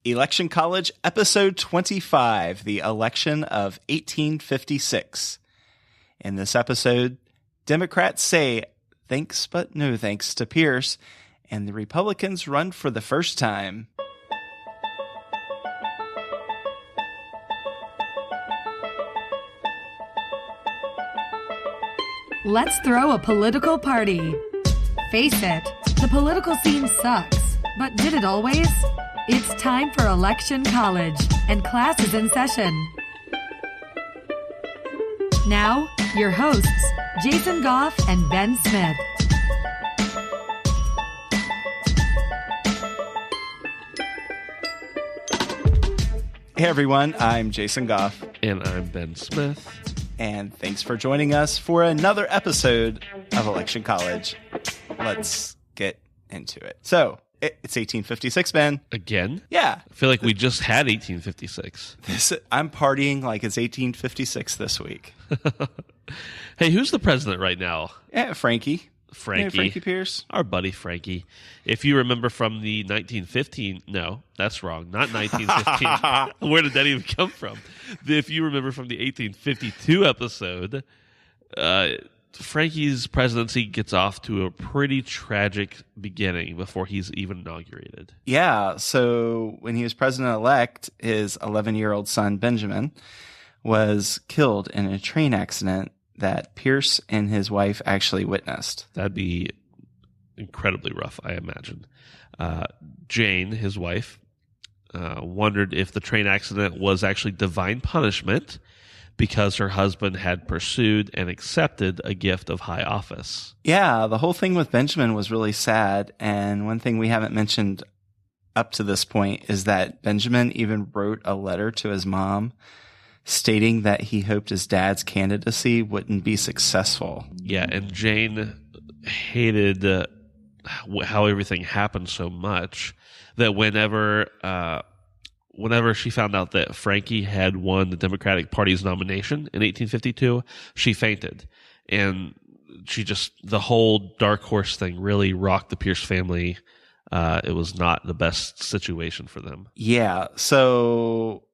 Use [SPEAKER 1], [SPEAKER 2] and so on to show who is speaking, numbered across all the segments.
[SPEAKER 1] Election College, Episode 25, The Election of 1856. In this episode, Democrats say thanks but no thanks to Pierce, and the Republicans run for the first time.
[SPEAKER 2] Let's throw a political party. Face it, the political scene sucks, but did it always? It's time for Election College, and class is in session. Now, your hosts, Jason Goff and Ben Smith.
[SPEAKER 1] Hey everyone, I'm Jason Goff.
[SPEAKER 3] And I'm Ben Smith.
[SPEAKER 1] And thanks for joining us for another episode of Election College. Let's get into it. So, it's 1856, Ben.
[SPEAKER 3] Again?
[SPEAKER 1] Yeah.
[SPEAKER 3] I feel like we just had 1856.
[SPEAKER 1] I'm partying like it's 1856 this week.
[SPEAKER 3] Hey, who's the president right now?
[SPEAKER 1] Yeah, Frankie.
[SPEAKER 3] Frankie.
[SPEAKER 1] Yeah, Frankie Pierce.
[SPEAKER 3] Our buddy Frankie. If you remember from the 1915, no, that's wrong. Not 1915. Where did that even come from? If you remember from the 1852 episode, Frankie's presidency gets off to a pretty tragic beginning before he's even inaugurated.
[SPEAKER 1] Yeah, so when he was president-elect, his 11-year-old son, Benjamin, was killed in a train accident that Pierce and his wife actually witnessed.
[SPEAKER 3] That'd be incredibly rough, I imagine. Jane, his wife, wondered if the train accident was actually divine punishment because her husband had pursued and accepted a gift of high office.
[SPEAKER 1] Yeah, the whole thing with Benjamin was really sad. And one thing we haven't mentioned up to this point is that Benjamin even wrote a letter to his mom stating that he hoped his dad's candidacy wouldn't be successful.
[SPEAKER 3] Yeah, and Jane hated how everything happened so much that whenever she found out that Frankie had won the Democratic Party's nomination in 1852, she fainted. And the whole dark horse thing really rocked the Pierce family. It was not the best situation for them.
[SPEAKER 1] Yeah, so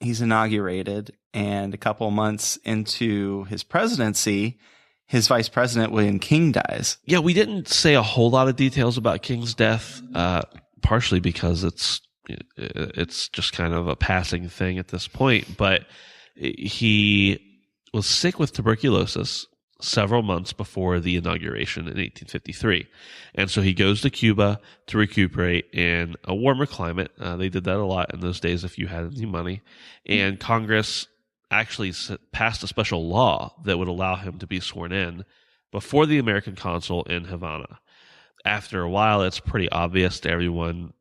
[SPEAKER 1] he's inaugurated, and a couple months into his presidency, his vice president, William King, dies.
[SPEAKER 3] Yeah, we didn't say a whole lot of details about King's death, partially because it's just kind of a passing thing at this point. But he was sick with tuberculosis several months before the inauguration in 1853. And so he goes to Cuba to recuperate in a warmer climate. They did that a lot in those days if you had any money. And Congress actually passed a special law that would allow him to be sworn in before the American consul in Havana. After a while, it's pretty obvious to everyone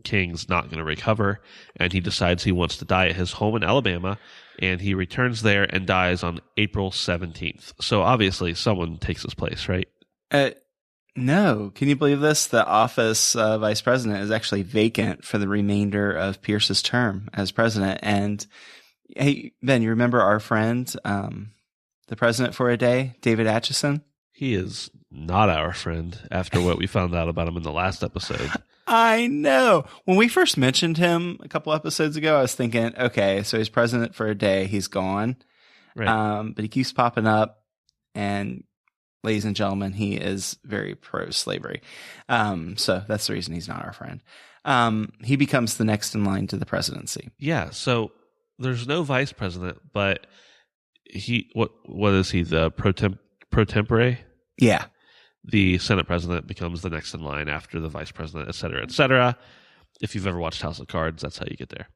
[SPEAKER 3] King's not going to recover, and he decides he wants to die at his home in Alabama, and he returns there and dies on April 17th. So obviously someone takes his place, right?
[SPEAKER 1] No. Can you believe this? The office of vice president is actually vacant for the remainder of Pierce's term as president. And hey, Ben, you remember our friend, the president for a day, David Atchison?
[SPEAKER 3] He is not our friend after what we found out about him in the last episode.
[SPEAKER 1] I know. When we first mentioned him a couple episodes ago, I was thinking, okay, so he's president for a day, he's gone.
[SPEAKER 3] Right.
[SPEAKER 1] But he keeps popping up, and ladies and gentlemen, he is very pro-slavery. So that's the reason he's not our friend. He becomes the next in line to the presidency.
[SPEAKER 3] Yeah, so there's no vice president, but what is he, the pro tempore?
[SPEAKER 1] Yeah.
[SPEAKER 3] The Senate president becomes the next in line after the vice president, et cetera, et cetera. If you've ever watched House of Cards, that's how you get there.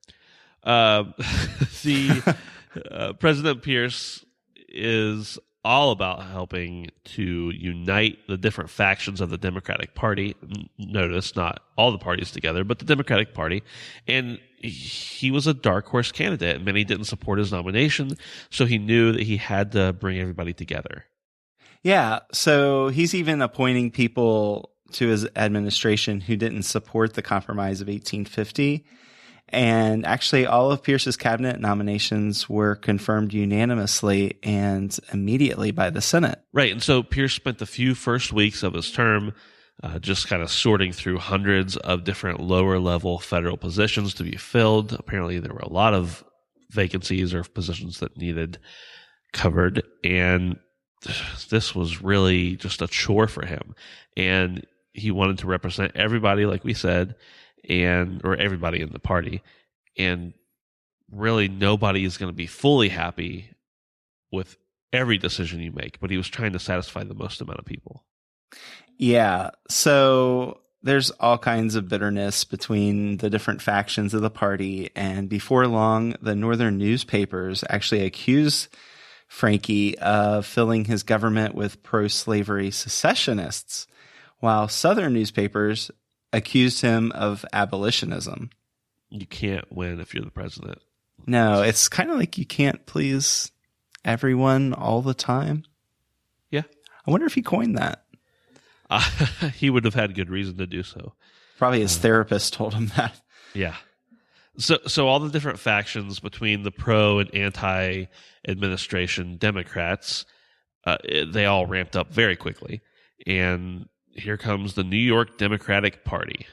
[SPEAKER 3] President Pierce is all about helping to unite the different factions of the Democratic Party. Notice, not all the parties together, but the Democratic Party. And he was a dark horse candidate. Many didn't support his nomination, so he knew that he had to bring everybody together.
[SPEAKER 1] Yeah, so he's even appointing people to his administration who didn't support the Compromise of 1850. And actually, all of Pierce's cabinet nominations were confirmed unanimously and immediately by the Senate.
[SPEAKER 3] Right, and so Pierce spent the few first weeks of his term just kind of sorting through hundreds of different lower-level federal positions to be filled. Apparently, there were a lot of vacancies or positions that needed covered, and this was really just a chore for him. And he wanted to represent everybody, like we said, or everybody in the party. And really, nobody is going to be fully happy with every decision you make, but he was trying to satisfy the most amount of people.
[SPEAKER 1] Yeah. So there's all kinds of bitterness between the different factions of the party. And before long, the northern newspapers actually accused Frankie of filling his government with pro-slavery secessionists, while southern newspapers accused him of abolitionism.
[SPEAKER 3] You can't win if you're the president.
[SPEAKER 1] No, it's kind of like you can't please everyone all the time.
[SPEAKER 3] Yeah.
[SPEAKER 1] I wonder if he coined that.
[SPEAKER 3] He would have had good reason to do so.
[SPEAKER 1] Probably his therapist told him that.
[SPEAKER 3] Yeah. So all the different factions between the pro and anti-administration Democrats, they all ramped up very quickly. And here comes the New York Democratic Party.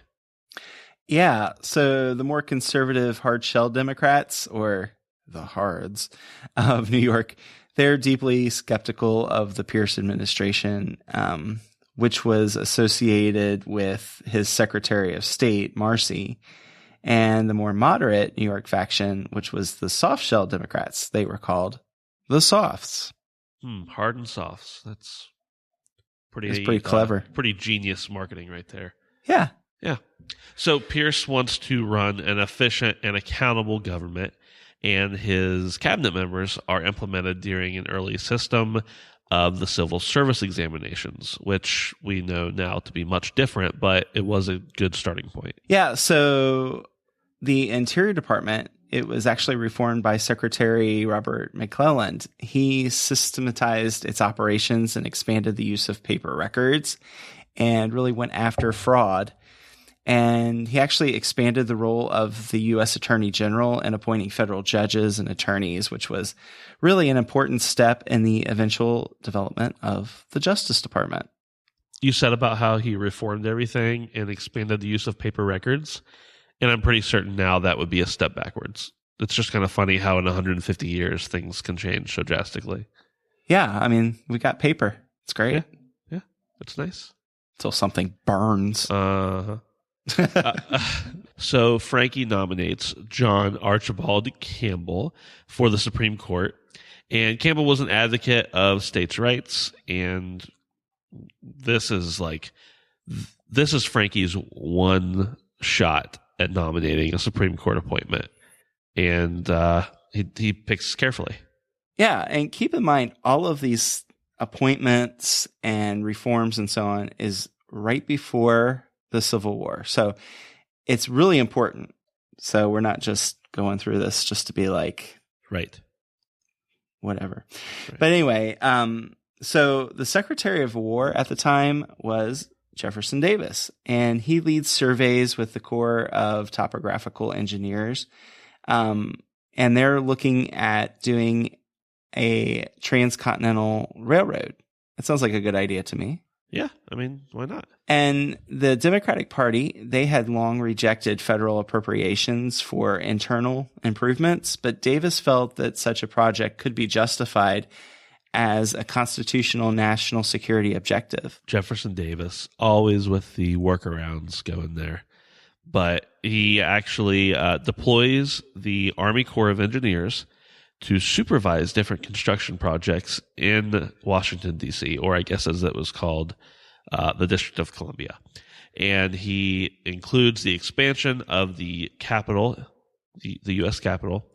[SPEAKER 1] Yeah. So the more conservative hard-shell Democrats, or the Hards of New York, they're deeply skeptical of the Pierce administration, which was associated with his Secretary of State, Marcy, and the more moderate New York faction, which was the soft-shell Democrats. They were called the Softs.
[SPEAKER 3] Hard and softs. That's pretty
[SPEAKER 1] clever.
[SPEAKER 3] Pretty genius marketing right there.
[SPEAKER 1] Yeah.
[SPEAKER 3] Yeah. So Pierce wants to run an efficient and accountable government, and his cabinet members are implemented during an early system of the civil service examinations, which we know now to be much different, but it was a good starting point.
[SPEAKER 1] Yeah, so the Interior Department, it was actually reformed by Secretary Robert McClelland. He systematized its operations and expanded the use of paper records and really went after fraud. And he actually expanded the role of the U.S. Attorney General in appointing federal judges and attorneys, which was really an important step in the eventual development of the Justice Department.
[SPEAKER 3] You said about how he reformed everything and expanded the use of paper records, and I'm pretty certain now that would be a step backwards. It's just kind of funny how in 150 years things can change so drastically.
[SPEAKER 1] Yeah, I mean, we got paper. It's great.
[SPEAKER 3] Yeah, it's nice.
[SPEAKER 1] Until something burns.
[SPEAKER 3] So Frankie nominates John Archibald Campbell for the Supreme Court, and Campbell was an advocate of states' rights, and this is Frankie's one shot at nominating a Supreme Court appointment, and he picks carefully.
[SPEAKER 1] Yeah, and keep in mind, all of these appointments and reforms and so on is right before the Civil War. So it's really important. So we're not just going through this just to be like,
[SPEAKER 3] right,
[SPEAKER 1] whatever. Right. But anyway, so the Secretary of War at the time was Jefferson Davis, and he leads surveys with the Corps of Topographical Engineers. And they're looking at doing a transcontinental railroad. That sounds like a good idea to me.
[SPEAKER 3] Yeah, I mean, why not?
[SPEAKER 1] And the Democratic Party, they had long rejected federal appropriations for internal improvements, but Davis felt that such a project could be justified as a constitutional national security objective.
[SPEAKER 3] Jefferson Davis, always with the workarounds going there. But he actually deploys the Army Corps of Engineers to supervise different construction projects in Washington, D.C., or I guess as it was called, the District of Columbia. And he includes the expansion of the Capitol, the U.S. Capitol,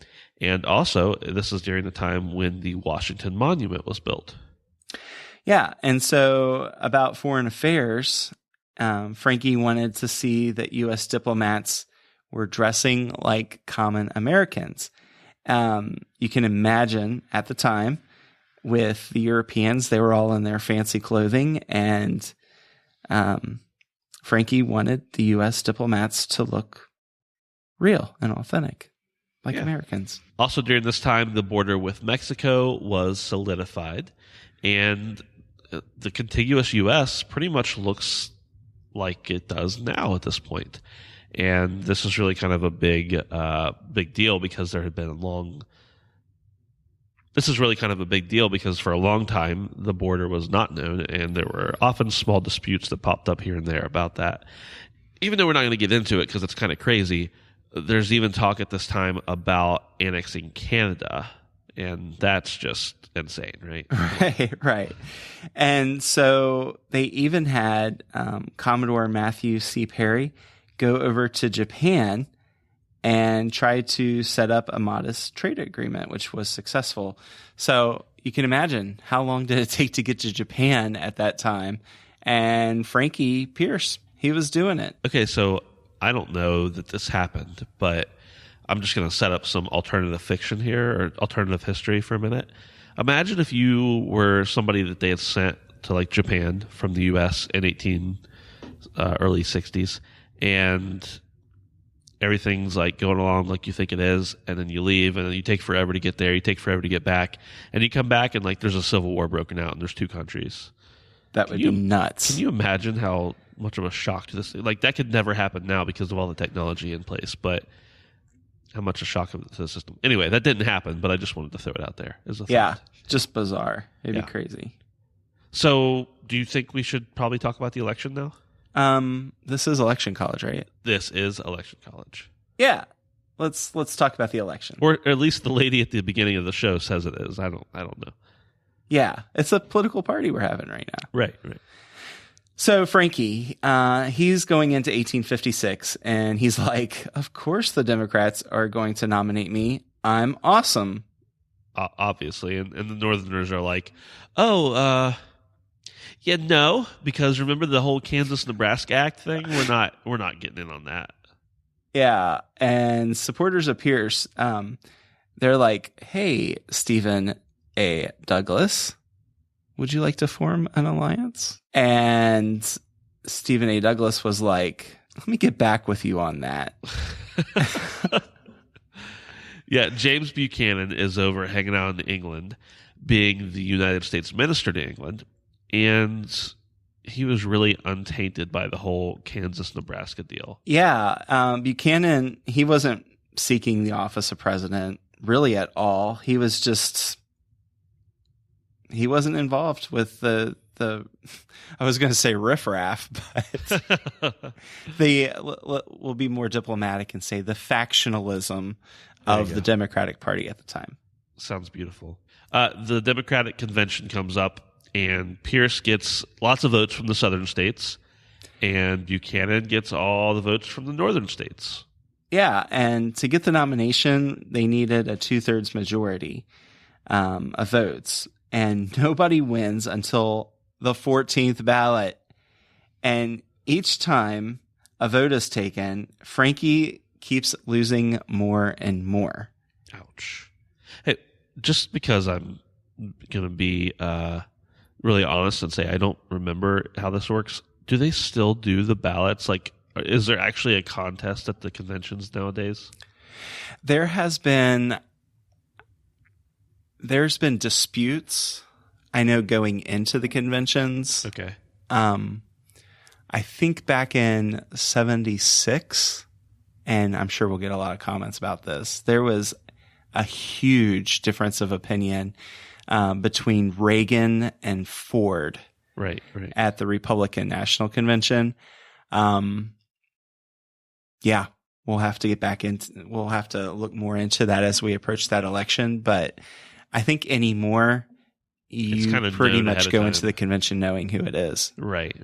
[SPEAKER 3] and also this is during the time when the Washington Monument was built.
[SPEAKER 1] Yeah, and so about foreign affairs, Frankie wanted to see that U.S. diplomats were dressing like common Americans. You can imagine at the time with the Europeans, they were all in their fancy clothing, and Frankie wanted the U.S. diplomats to look real and authentic, like Americans.
[SPEAKER 3] Also during this time, the border with Mexico was solidified, and the contiguous U.S. pretty much looks like it does now at this point. And this is really kind of a big deal because there had been a long. This is really kind of a big deal because for a long time the border was not known, and there were often small disputes that popped up here and there about that. Even though we're not going to get into it because it's kind of crazy, there's even talk at this time about annexing Canada, and that's just insane, right?
[SPEAKER 1] Right. And so they even had Commodore Matthew C. Perry go over to Japan and try to set up a modest trade agreement, which was successful. So you can imagine how long did it take to get to Japan at that time? And Frankie Pierce, he was doing it.
[SPEAKER 3] Okay, so I don't know that this happened, but I'm just going to set up some alternative fiction here, or alternative history for a minute. Imagine if you were somebody that they had sent to like Japan from the U.S. in early 60s, and everything's like going along like you think it is, and then you leave, and then you take forever to get there, you take forever to get back, and you come back and like there's a civil war broken out and there's two countries.
[SPEAKER 1] That would be nuts.
[SPEAKER 3] Can you imagine how much of a shock to this? Like that could never happen now because of all the technology in place, but how much a shock to the system. Anyway, that didn't happen, but I just wanted to throw it out there as a thought.
[SPEAKER 1] Just bizarre. It'd be crazy.
[SPEAKER 3] So do you think we should probably talk about the election now?
[SPEAKER 1] This is election college, right?
[SPEAKER 3] This is election college.
[SPEAKER 1] Yeah. Let's talk about the election.
[SPEAKER 3] Or at least the lady at the beginning of the show says it is. I don't know.
[SPEAKER 1] Yeah. It's a political party we're having right now.
[SPEAKER 3] Right.
[SPEAKER 1] So Frankie, he's going into 1856 and he's like, of course the Democrats are going to nominate me. I'm awesome.
[SPEAKER 3] Obviously. And the Northerners are like, oh, yeah, no, because remember the whole Kansas-Nebraska Act thing? We're not getting in on that.
[SPEAKER 1] Yeah, and supporters of Pierce, they're like, hey, Stephen A. Douglas, would you like to form an alliance? And Stephen A. Douglas was like, let me get back with you on that.
[SPEAKER 3] Yeah, James Buchanan is over hanging out in England, being the United States minister to England. And he was really untainted by the whole Kansas-Nebraska deal.
[SPEAKER 1] Yeah. Buchanan, he wasn't seeking the office of president really at all. He wasn't involved with the I was going to say riffraff, but we'll be more diplomatic and say the factionalism of the Democratic Party at the time.
[SPEAKER 3] Sounds beautiful. The Democratic convention comes up, and Pierce gets lots of votes from the southern states, and Buchanan gets all the votes from the northern states.
[SPEAKER 1] Yeah, and to get the nomination, they needed a 2/3 majority of votes, and nobody wins until the 14th ballot. And each time a vote is taken, Frankie keeps losing more and more.
[SPEAKER 3] Ouch. Hey, just because I'm going to be really honest and say I don't remember how this works, do they still do the ballots? Like, is there actually a contest at the conventions nowadays?
[SPEAKER 1] There's been disputes, I know, going into the conventions.
[SPEAKER 3] Okay.
[SPEAKER 1] I think back in 76, and I'm sure we'll get a lot of comments about this, there was a huge difference of opinion between Reagan and Ford,
[SPEAKER 3] right,
[SPEAKER 1] at the Republican National Convention. Yeah, we'll have to we'll have to look more into that as we approach that election. But I think anymore, you kind of pretty much go into the convention knowing who it is.
[SPEAKER 3] Right.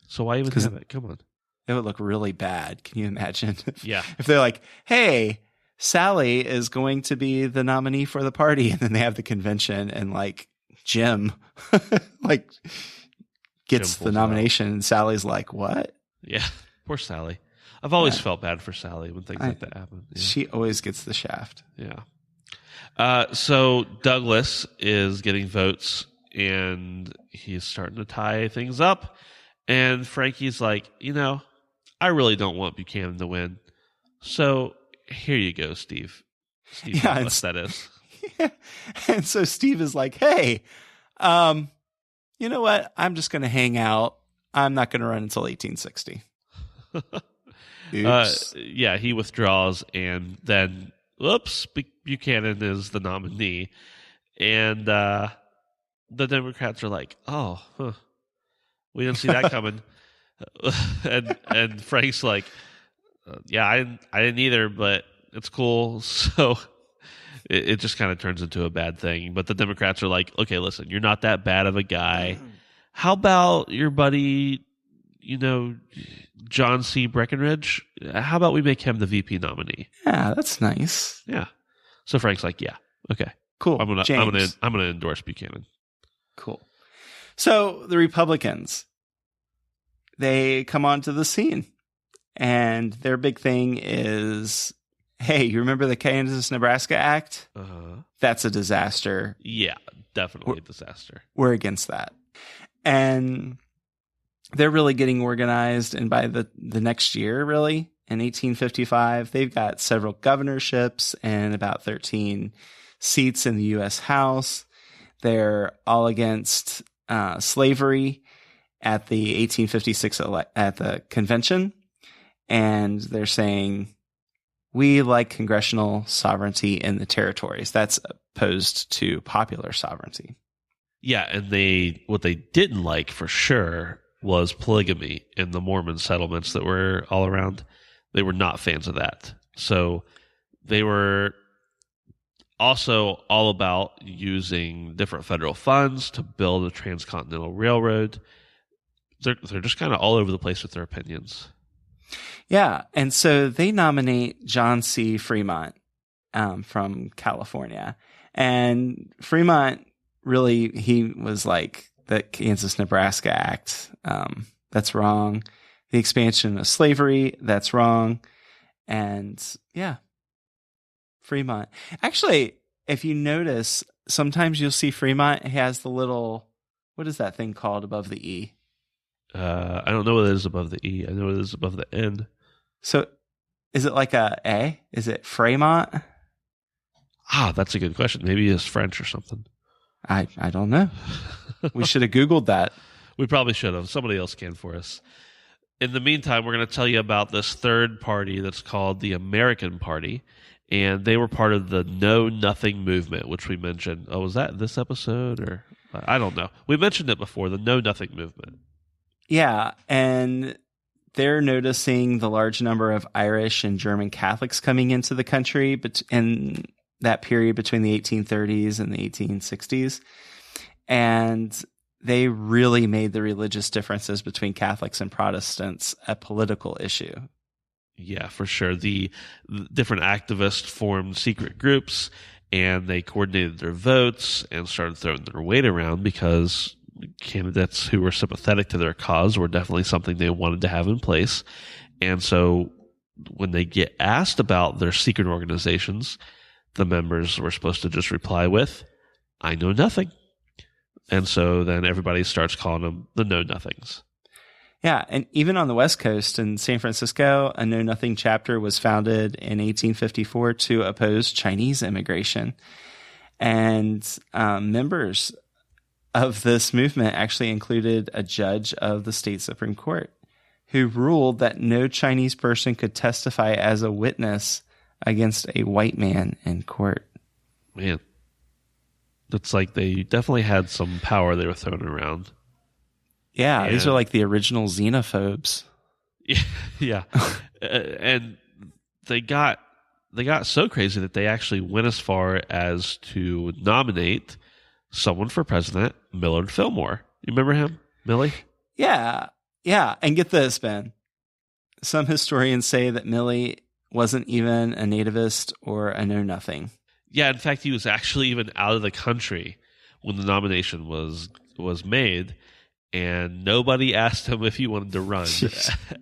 [SPEAKER 3] So why even have it? Come on.
[SPEAKER 1] It would look really bad. Can you imagine?
[SPEAKER 3] If
[SPEAKER 1] they're like, hey, Sally is going to be the nominee for the party, and then they have the convention, and like Jim like gets the nomination, and Sally's like, what?
[SPEAKER 3] Yeah, poor Sally. I've always felt bad for Sally when things like that happen. Yeah.
[SPEAKER 1] She always gets the shaft.
[SPEAKER 3] Yeah. So Douglas is getting votes, and he's starting to tie things up. And Frankie's like, I really don't want Buchanan to win. So here you go, Steve. Douglas, that is.
[SPEAKER 1] Yeah. And so Steve is like, hey, you know what? I'm just going to hang out I'm not going to run until 1860. Oops.
[SPEAKER 3] Yeah, he withdraws, and then, whoops, Buchanan is the nominee. And the Democrats are like, oh, we didn't see that coming. and Frank's like, yeah, I didn't either, but it's cool. So it just kind of turns into a bad thing. But the Democrats are like, okay, listen, you're not that bad of a guy. How about your buddy, John C. Breckinridge? How about we make him the VP nominee?
[SPEAKER 1] Yeah, that's nice.
[SPEAKER 3] Yeah. So Frank's like, yeah, okay,
[SPEAKER 1] cool.
[SPEAKER 3] I'm gonna endorse Buchanan.
[SPEAKER 1] Cool. So the Republicans, they come onto the scene, and their big thing is, hey, you remember the Kansas-Nebraska Act? That's a disaster.
[SPEAKER 3] Yeah, definitely a disaster.
[SPEAKER 1] We're against that. And they're really getting organized. And by the next year, really, in 1855, they've got several governorships and about 13 seats in the U.S. House. They're all against slavery at the 1856 at the convention. And they're saying, we like congressional sovereignty in the territories. That's opposed to popular sovereignty.
[SPEAKER 3] Yeah, and what they didn't like for sure was polygamy in the Mormon settlements that were all around. They were not fans of that. So they were also all about using different federal funds to build a transcontinental railroad. They're just kind of all over the place with their opinions.
[SPEAKER 1] Yeah, and so they nominate John C. Fremont from California. And Fremont, really, he was like, the Kansas-Nebraska Act, that's wrong. The expansion of slavery, that's wrong. And yeah, Fremont. Actually, if you notice, sometimes you'll see Fremont has the little, what is that thing called above the E?
[SPEAKER 3] I don't know what it is above the E. I know it is above the N.
[SPEAKER 1] So is it like a A? Is it Fremont?
[SPEAKER 3] That's a good question. Maybe it's French or something.
[SPEAKER 1] I don't know. We should have Googled that.
[SPEAKER 3] We probably should have. Somebody else can for us. In the meantime, we're going to tell you about this third party that's called the American Party. And they were part of the Know Nothing movement, which we mentioned. Oh, was that this episode? Or I don't know. We mentioned it before, the Know Nothing movement.
[SPEAKER 1] Yeah, and they're noticing the large number of Irish and German Catholics coming into the country in that period between the 1830s and the 1860s. And they really made the religious differences between Catholics and Protestants a political issue.
[SPEAKER 3] Yeah, for sure. The different activists formed secret groups, and they coordinated their votes and started throwing their weight around because candidates who were sympathetic to their cause were definitely something they wanted to have in place. And so when they get asked about their secret organizations, the members were supposed to just reply with, I know nothing. And so then everybody starts calling them the Know Nothings.
[SPEAKER 1] Yeah, and even on the West Coast in San Francisco, a Know Nothing chapter was founded in 1854 to oppose Chinese immigration. And members of this movement actually included a judge of the state Supreme Court who ruled that no Chinese person could testify as a witness against a white man in court.
[SPEAKER 3] Man, it's like they definitely had some power they were throwing around.
[SPEAKER 1] Yeah, these are like the original xenophobes.
[SPEAKER 3] Yeah. And they got so crazy that they actually went as far as to nominate someone for president, Millard Fillmore. You remember him, Millie?
[SPEAKER 1] Yeah. And get this, Ben. Some historians say that Millie wasn't even a nativist or a know-nothing.
[SPEAKER 3] Yeah, in fact, he was actually even out of the country when the nomination was made, and nobody asked him if he wanted to run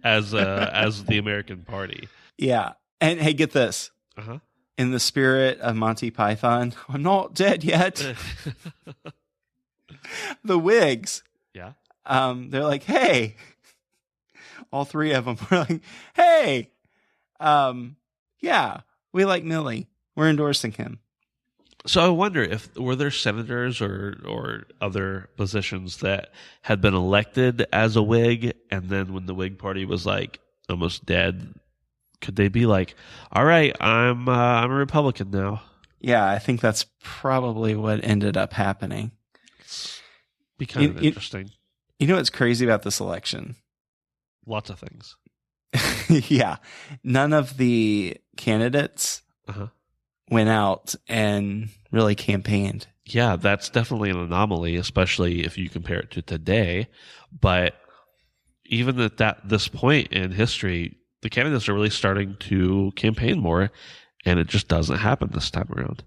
[SPEAKER 3] as the American Party.
[SPEAKER 1] Yeah, and hey, get this.
[SPEAKER 3] Uh-huh.
[SPEAKER 1] In the spirit of Monty Python, I'm not dead yet. The Whigs,
[SPEAKER 3] yeah,
[SPEAKER 1] they're like, hey, all three of them were like, hey, yeah, we like Millie. We're endorsing him.
[SPEAKER 3] So I wonder if were there senators or other positions that had been elected as a Whig, and then when the Whig Party was like almost dead, could they be like, "All right, I'm a Republican now"?
[SPEAKER 1] Yeah, I think that's probably what ended up happening.
[SPEAKER 3] Be kind of interesting.
[SPEAKER 1] You know what's crazy about this election?
[SPEAKER 3] Lots of things.
[SPEAKER 1] Yeah, none of the candidates went out and really campaigned.
[SPEAKER 3] Yeah, that's definitely an anomaly, especially if you compare it to today. But even at this point in history, the candidates are really starting to campaign more, and it just doesn't happen this time around.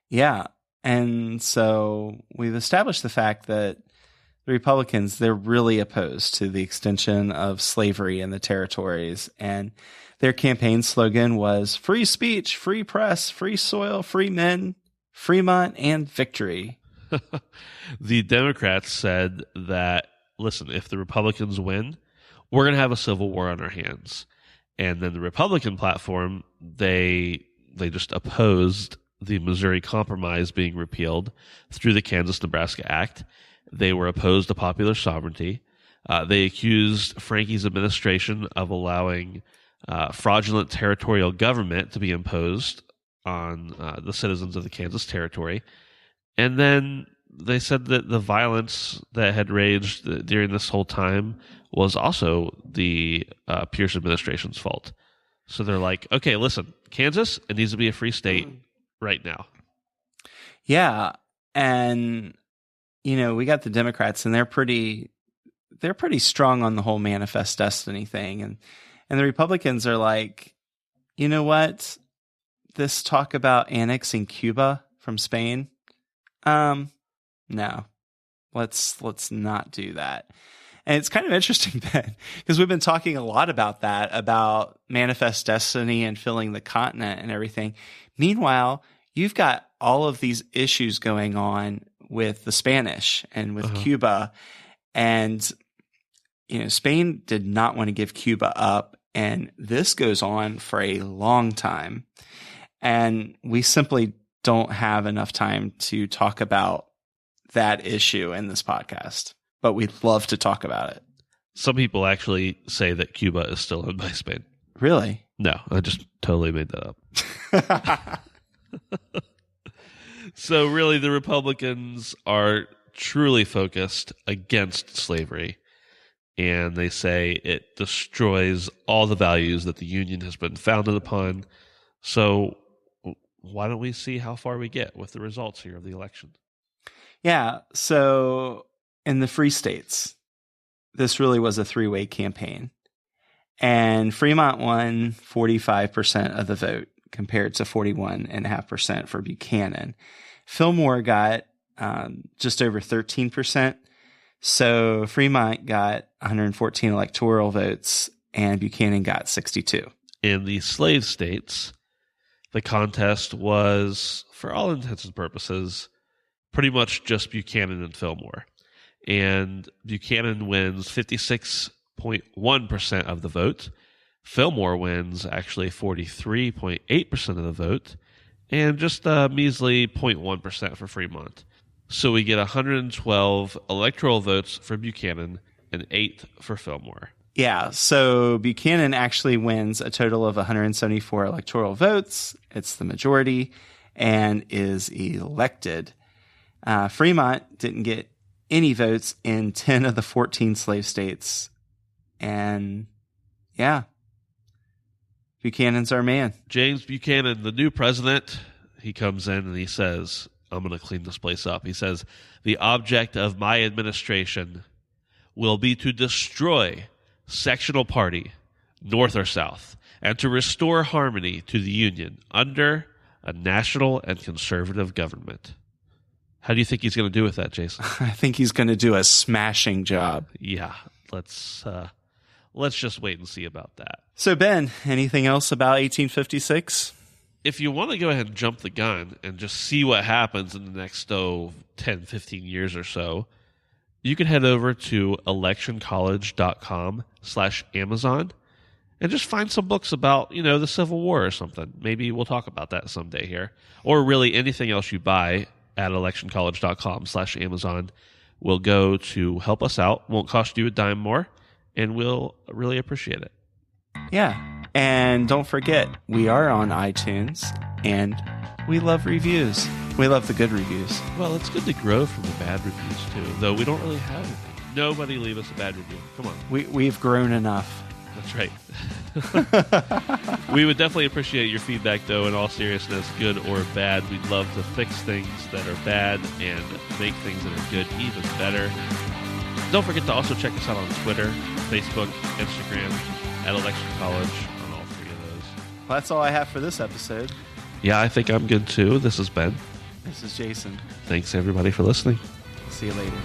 [SPEAKER 1] Yeah, and so we've established the fact that the Republicans, they're really opposed to the extension of slavery in the territories, and their campaign slogan was free speech, free press, free soil, free men, Fremont, and victory.
[SPEAKER 3] The Democrats said that, listen, if the Republicans win, we're going to have a civil war on our hands. And then the Republican platform, they just opposed the Missouri Compromise being repealed through the Kansas-Nebraska Act. They were opposed to popular sovereignty. They accused Frankie's administration of allowing fraudulent territorial government to be imposed on the citizens of the Kansas Territory. And then they said that the violence that had raged during this whole time was also the Pierce administration's fault. So they're like, okay, listen, Kansas, it needs to be a free state right now.
[SPEAKER 1] Yeah. And, we got the Democrats, and they're pretty strong on the whole manifest destiny thing. And the Republicans are like, you know what? This talk about annexing Cuba from Spain, no, let's not do that. And it's kind of interesting, Ben, because we've been talking a lot about that, about manifest destiny and filling the continent and everything. Meanwhile, you've got all of these issues going on with the Spanish and with Cuba. And, Spain did not want to give Cuba up. And this goes on for a long time. And we simply don't have enough time to talk about that issue in this podcast. But we'd love to talk about it.
[SPEAKER 3] Some people actually say that Cuba is still owned by Spain.
[SPEAKER 1] Really?
[SPEAKER 3] No, I just totally made that up. So really, the Republicans are truly focused against slavery. And they say it destroys all the values that the Union has been founded upon. So why don't we see how far we get with the results here of the election? Yeah,
[SPEAKER 1] so in the free states, this really was a three-way campaign. And Fremont won 45% of the vote compared to 41.5% for Buchanan. Fillmore got just over 13%. So Fremont got 114 electoral votes and Buchanan got 62.
[SPEAKER 3] In the slave states, the contest was, for all intents and purposes, pretty much just Buchanan and Fillmore. And Buchanan wins 56.1% of the vote. Fillmore wins actually 43.8% of the vote. And just a measly 0.1% for Fremont. So we get 112 electoral votes for Buchanan and 8 for Fillmore.
[SPEAKER 1] Yeah, so Buchanan actually wins a total of 174 electoral votes. It's the majority and is elected. Fremont didn't get any votes in 10 of the 14 slave states. And yeah, Buchanan's our man.
[SPEAKER 3] James Buchanan, the new president, he comes in and he says, I'm going to clean this place up. He says, the object of my administration will be to destroy sectional party, North or South, and to restore harmony to the Union under a national and conservative government. How do you think he's going to do with that, Jason?
[SPEAKER 1] I think he's going to do a smashing job.
[SPEAKER 3] Yeah, let's just wait and see about that.
[SPEAKER 1] So, Ben, anything else about 1856?
[SPEAKER 3] If you want to go ahead and jump the gun and just see what happens in the next 10, 15 years or so, you can head over to electioncollege.com/Amazon, And just find some books about, the Civil War or something. Maybe we'll talk about that someday here. Or really anything else you buy at electioncollege.com/Amazon will go to help us out. Won't cost you a dime more, and we'll really appreciate it.
[SPEAKER 1] Yeah. And don't forget, we are on iTunes, and we love reviews. We love the good reviews.
[SPEAKER 3] Well, it's good to grow from the bad reviews, too, though we don't really have anything. Nobody leave us a bad review. Come on.
[SPEAKER 1] We've grown enough.
[SPEAKER 3] That's right. We would definitely appreciate your feedback, though, in all seriousness, good or bad. We'd love to fix things that are bad and make things that are good even better. Don't forget to also check us out on Twitter, Facebook, Instagram, at Election College, on all three of those.
[SPEAKER 1] Well, that's all I have for this episode.
[SPEAKER 3] Yeah, I think I'm good, too. This is Ben.
[SPEAKER 1] This is Jason.
[SPEAKER 3] Thanks, everybody, for listening.
[SPEAKER 1] See you later.